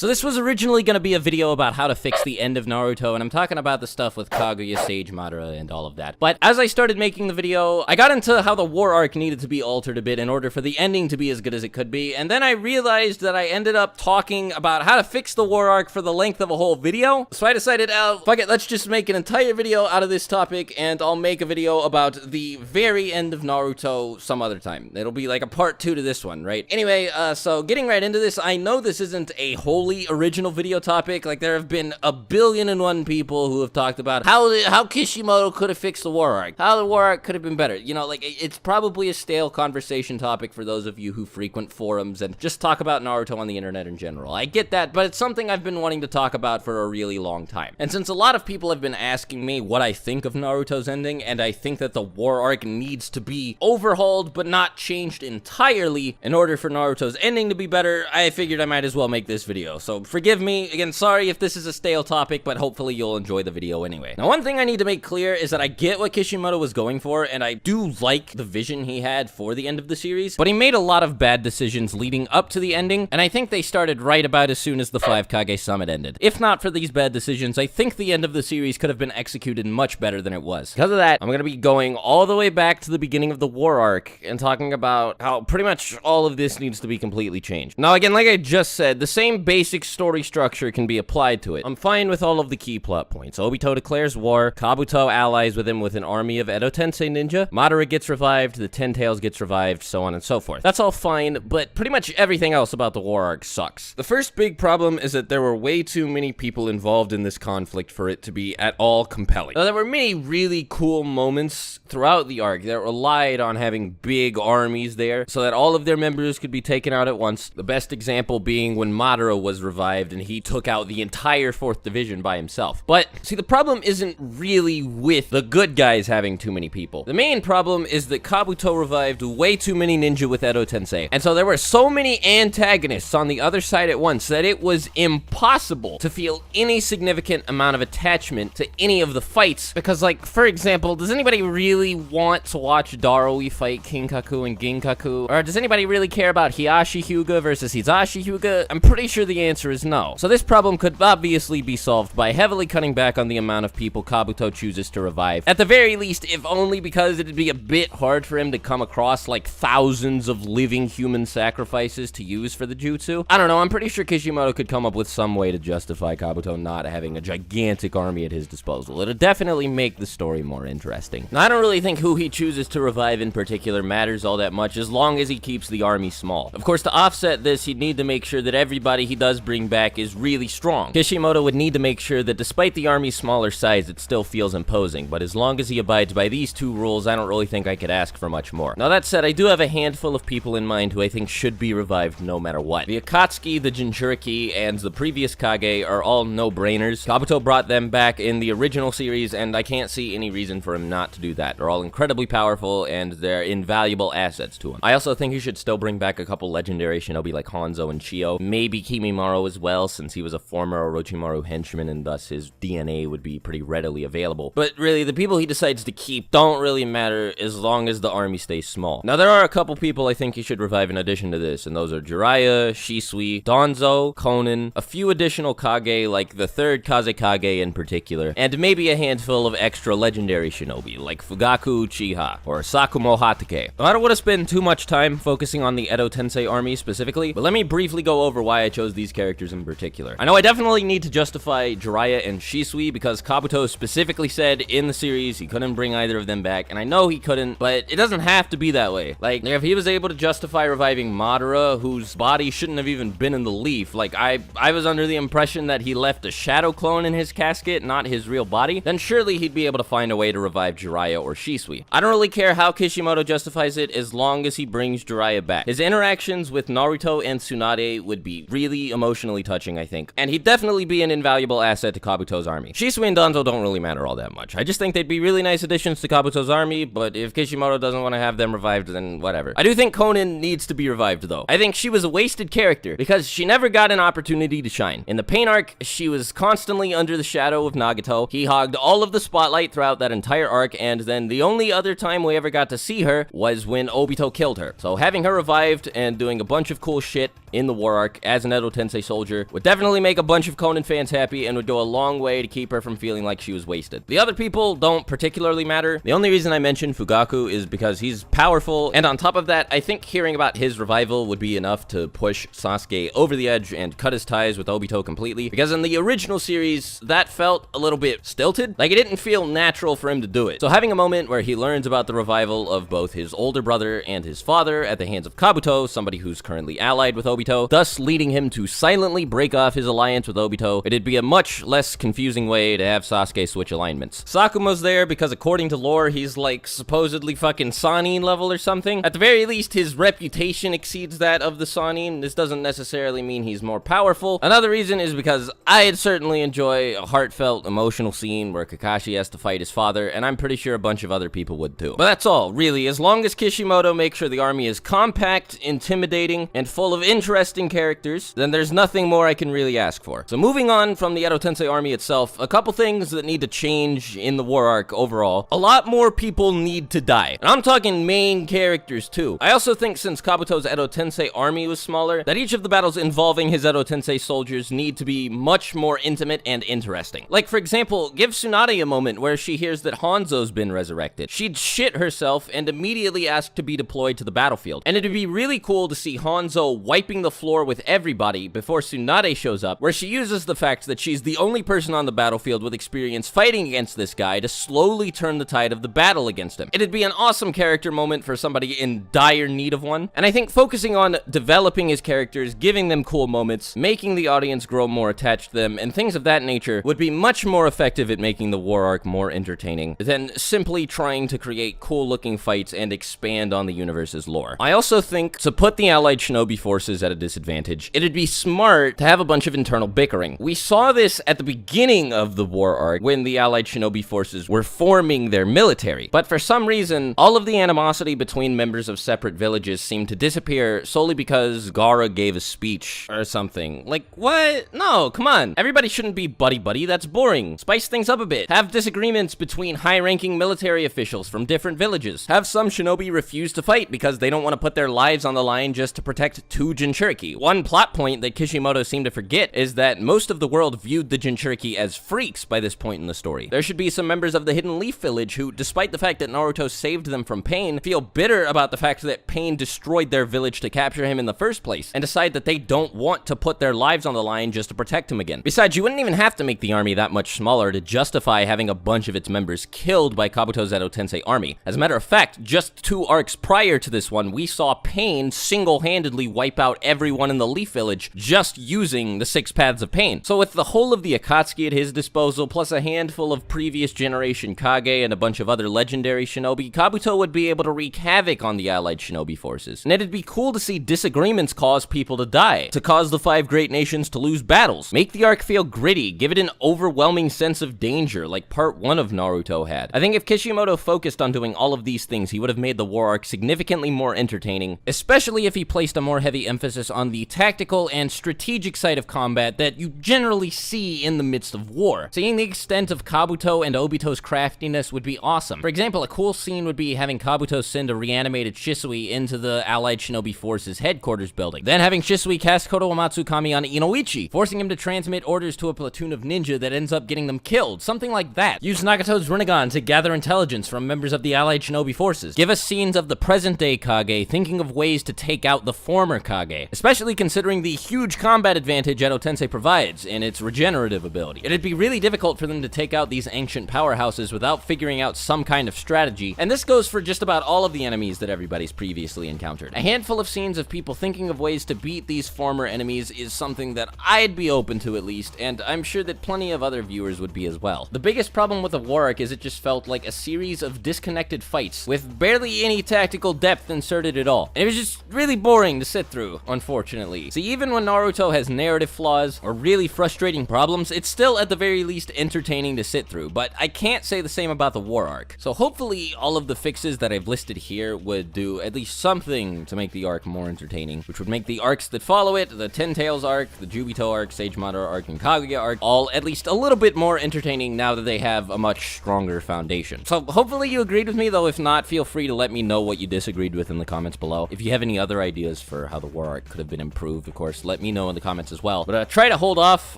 So this was originally going to be a video about how to fix the end of Naruto, and I'm talking about the stuff with Kaguya, Sage, Madara, and all of that. But as I started making the video, I got into how the war arc needed to be altered a bit in order for the ending to be as good as it could be, and then I realized that I ended up talking about how to fix the war arc for the length of a whole video. So I decided, fuck it, let's just make an entire video out of this topic, and I'll make a video about the very end of Naruto some other time. It'll be like a part 2 to this one, right? Anyway, so getting right into this, I know this isn't a wholly original video topic. Like, there have been 1,000,000,001 people who have talked about how Kishimoto could have fixed the war arc, how the war arc could have been better. You know, like, it's probably a stale conversation topic for those of you who frequent forums and just talk about Naruto on the internet in general. I get that, but it's something I've been wanting to talk about for a really long time. And since a lot of people have been asking me what I think of Naruto's ending, and I think that the war arc needs to be overhauled but not changed entirely in order for Naruto's ending to be better, I figured I might as well make this video. So forgive me, again, sorry if this is a stale topic, but hopefully you'll enjoy the video anyway. Now, one thing I need to make clear is that I get what Kishimoto was going for, and I do like the vision he had for the end of the series, but he made a lot of bad decisions leading up to the ending, and I think they started right about as soon as the 5 Kage Summit ended. If not for these bad decisions, I think the end of the series could have been executed much better than it was. Because of that, I'm gonna be going all the way back to the beginning of the war arc and talking about how pretty much all of this needs to be completely changed. Now, again, like I just said, the same basic story structure can be applied to it. I'm fine with all of the key plot points. Obito declares war, Kabuto allies with him with an army of Edo Tensei ninja, Madara gets revived, the Ten Tails gets revived, so on and so forth. That's all fine, but pretty much everything else about the war arc sucks. The first big problem is that there were way too many people involved in this conflict for it to be at all compelling. Now, there were many really cool moments throughout the arc that relied on having big armies there so that all of their members could be taken out at once. The best example being when Madara was revived and he took out the entire 4th Division by himself. But, see, the problem isn't really with the good guys having too many people. The main problem is that Kabuto revived way too many ninja with Edo Tensei, and so there were so many antagonists on the other side at once that it was impossible to feel any significant amount of attachment to any of the fights, because, like, for example, does anybody really want to watch Darui fight Kinkaku and Ginkaku? Or does anybody really care about Hiyashi Hyuga versus Hizashi Hyuga? I'm pretty sure the answer is no. So this problem could obviously be solved by heavily cutting back on the amount of people Kabuto chooses to revive. At the very least, if only because it'd be a bit hard for him to come across like thousands of living human sacrifices to use for the jutsu. I don't know, I'm pretty sure Kishimoto could come up with some way to justify Kabuto not having a gigantic army at his disposal. It'll definitely make the story more interesting. Now, I don't really think who he chooses to revive in particular matters all that much as long as he keeps the army small. Of course, to offset this, he'd need to make sure that everybody he does bring back is really strong. Kishimoto would need to make sure that despite the army's smaller size, it still feels imposing, but as long as he abides by these 2 rules, I don't really think I could ask for much more. Now, that said, I do have a handful of people in mind who I think should be revived no matter what. The Akatsuki, the Jinchuriki, and the previous Kage are all no-brainers. Kabuto brought them back in the original series, and I can't see any reason for him not to do that. They're all incredibly powerful, and they're invaluable assets to him. I also think he should still bring back a couple legendary shinobi like Hanzo and Chio, maybe Kimimaro as well, since he was a former Orochimaru henchman, and thus his DNA would be pretty readily available. But really, the people he decides to keep don't really matter as long as the army stays small. Now, there are a couple people I think he should revive in addition to this, and those are Jiraiya, Shisui, Danzo, Konan, a few additional Kage like the 3rd Kazekage in particular, and maybe a handful of extra legendary shinobi like Fugaku Uchiha or Sakumo Hatake. Now, I don't want to spend too much time focusing on the Edo Tensei army specifically, but let me briefly go over why I chose these characters in particular. I know I definitely need to justify Jiraiya and Shisui because Kabuto specifically said in the series he couldn't bring either of them back, and I know he couldn't, but it doesn't have to be that way. Like, if he was able to justify reviving Madara, whose body shouldn't have even been in the leaf, like, I was under the impression that he left a shadow clone in his casket, not his real body, then surely he'd be able to find a way to revive Jiraiya or Shisui. I don't really care how Kishimoto justifies it as long as he brings Jiraiya back. His interactions with Naruto and Tsunade would be really emotionally touching, I think, and he'd definitely be an invaluable asset to Kabuto's army. Shisui and Danzo don't really matter all that much. I just think they'd be really nice additions to Kabuto's army, but if Kishimoto doesn't want to have them revived, then whatever. I do think Konan needs to be revived, though. I think she was a wasted character because she never got an opportunity to shine. In the Pain arc, she was constantly under the shadow of Nagato. He hogged all of the spotlight throughout that entire arc, and then the only other time we ever got to see her was when Obito killed her. So having her revived and doing a bunch of cool shit in the war arc as an Edo Tensei Tensei soldier would definitely make a bunch of Konan fans happy and would go a long way to keep her from feeling like she was wasted. The other people don't particularly matter. The only reason I mention Fugaku is because he's powerful, and on top of that, I think hearing about his revival would be enough to push Sasuke over the edge and cut his ties with Obito completely, because in the original series, that felt a little bit stilted. Like, it didn't feel natural for him to do it. So having a moment where he learns about the revival of both his older brother and his father at the hands of Kabuto, somebody who's currently allied with Obito, thus leading him to silently break off his alliance with Obito, it'd be a much less confusing way to have Sasuke switch alignments. Sakuma's there because according to lore, he's like supposedly fucking Sannin level or something. At the very least, his reputation exceeds that of the Sannin. This doesn't necessarily mean he's more powerful. Another reason is because I'd certainly enjoy a heartfelt, emotional scene where Kakashi has to fight his father, and I'm pretty sure a bunch of other people would too. But that's all, really. As long as Kishimoto makes sure the army is compact, intimidating, and full of interesting characters, then there's nothing more I can really ask for. So moving on from the Edo Tensei army itself, a couple things that need to change in the war arc overall. A lot more people need to die. And I'm talking main characters too. I also think since Kabuto's Edo Tensei army was smaller, that each of the battles involving his Edo Tensei soldiers need to be much more intimate and interesting. Like, for example, give Tsunade a moment where she hears that Hanzo's been resurrected. She'd shit herself and immediately ask to be deployed to the battlefield. And it'd be really cool to see Hanzo wiping the floor with everybody before Tsunade shows up, where she uses the fact that she's the only person on the battlefield with experience fighting against this guy to slowly turn the tide of the battle against him. It'd be an awesome character moment for somebody in dire need of one. And I think focusing on developing his characters, giving them cool moments, making the audience grow more attached to them, and things of that nature would be much more effective at making the war arc more entertaining than simply trying to create cool looking fights and expand on the universe's lore. I also think to put the allied shinobi forces at a disadvantage, it'd be smart to have a bunch of internal bickering. We saw this at the beginning of the war arc when the allied shinobi forces were forming their military, but for some reason, all of the animosity between members of separate villages seemed to disappear solely because Gaara gave a speech or something. Like, what? No, come on. Everybody shouldn't be buddy-buddy. That's boring. Spice things up a bit. Have disagreements between high-ranking military officials from different villages. Have some shinobi refuse to fight because they don't want to put their lives on the line just to protect two Jinchuriki. One plot point that Kishimoto seemed to forget is that most of the world viewed the Jinchuriki as freaks by this point in the story. There should be some members of the Hidden Leaf village who, despite the fact that Naruto saved them from Pain, feel bitter about the fact that Pain destroyed their village to capture him in the first place, and decide that they don't want to put their lives on the line just to protect him again. Besides, you wouldn't even have to make the army that much smaller to justify having a bunch of its members killed by Kabuto's Edo Tensei army. As a matter of fact, just 2 arcs prior to this one, we saw Pain single-handedly wipe out everyone in the Leaf Village just using the 6 Paths of Pain. So with the whole of the Akatsuki at his disposal, plus a handful of previous generation Kage and a bunch of other legendary shinobi, Kabuto would be able to wreak havoc on the allied shinobi forces. And it'd be cool to see disagreements cause people to die, to cause the 5 great nations to lose battles. Make the arc feel gritty, give it an overwhelming sense of danger like part 1 of Naruto had. I think if Kishimoto focused on doing all of these things, he would have made the war arc significantly more entertaining, especially if he placed a more heavy emphasis on the tactical and strategic side of combat that you generally see in the midst of war. Seeing the extent of Kabuto and Obito's craftiness would be awesome. For example, a cool scene would be having Kabuto send a reanimated Shisui into the allied shinobi forces headquarters building, then having Shisui cast Kodo Uematsu Kami on Inoichi, forcing him to transmit orders to a platoon of ninja that ends up getting them killed, something like that. Use Nagato's Rinnegan to gather intelligence from members of the allied shinobi forces. Give us scenes of the present-day Kage thinking of ways to take out the former Kage, especially considering the huge combat advantage Edo Tensei provides in its regenerative ability. It'd be really difficult for them to take out these ancient powerhouses without figuring out some kind of strategy, and this goes for just about all of the enemies that everybody's previously encountered. A handful of scenes of people thinking of ways to beat these former enemies is something that I'd be open to at least, and I'm sure that plenty of other viewers would be as well. The biggest problem with the war arc is it just felt like a series of disconnected fights with barely any tactical depth inserted at all. And it was just really boring to sit through, unfortunately. See, even when Naruto has narrative flaws or really frustrating problems, it's still at the very least entertaining to sit through, but I can't say the same about the war arc. So hopefully all of the fixes that I've listed here would do at least something to make the arc more entertaining, which would make the arcs that follow it, the Ten Tails arc, the Jubito arc, Sage Madara arc, and Kaguya arc, all at least a little bit more entertaining now that they have a much stronger foundation. So hopefully you agreed with me, though if not, feel free to let me know what you disagreed with in the comments below. If you have any other ideas for how the war arc could have been improved, of course, let let me know in the comments as well. But try to hold off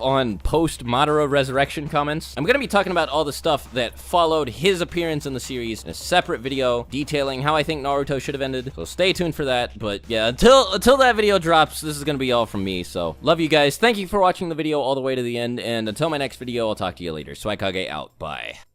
on post-Madara resurrection comments. I'm gonna be talking about all the stuff that followed his appearance in the series in a separate video detailing how I think Naruto should have ended. So stay tuned for that. But yeah, until that video drops, this is gonna be all from me. So love you guys. Thank you for watching the video all the way to the end. And until my next video, I'll talk to you later. Swagkage out. Bye.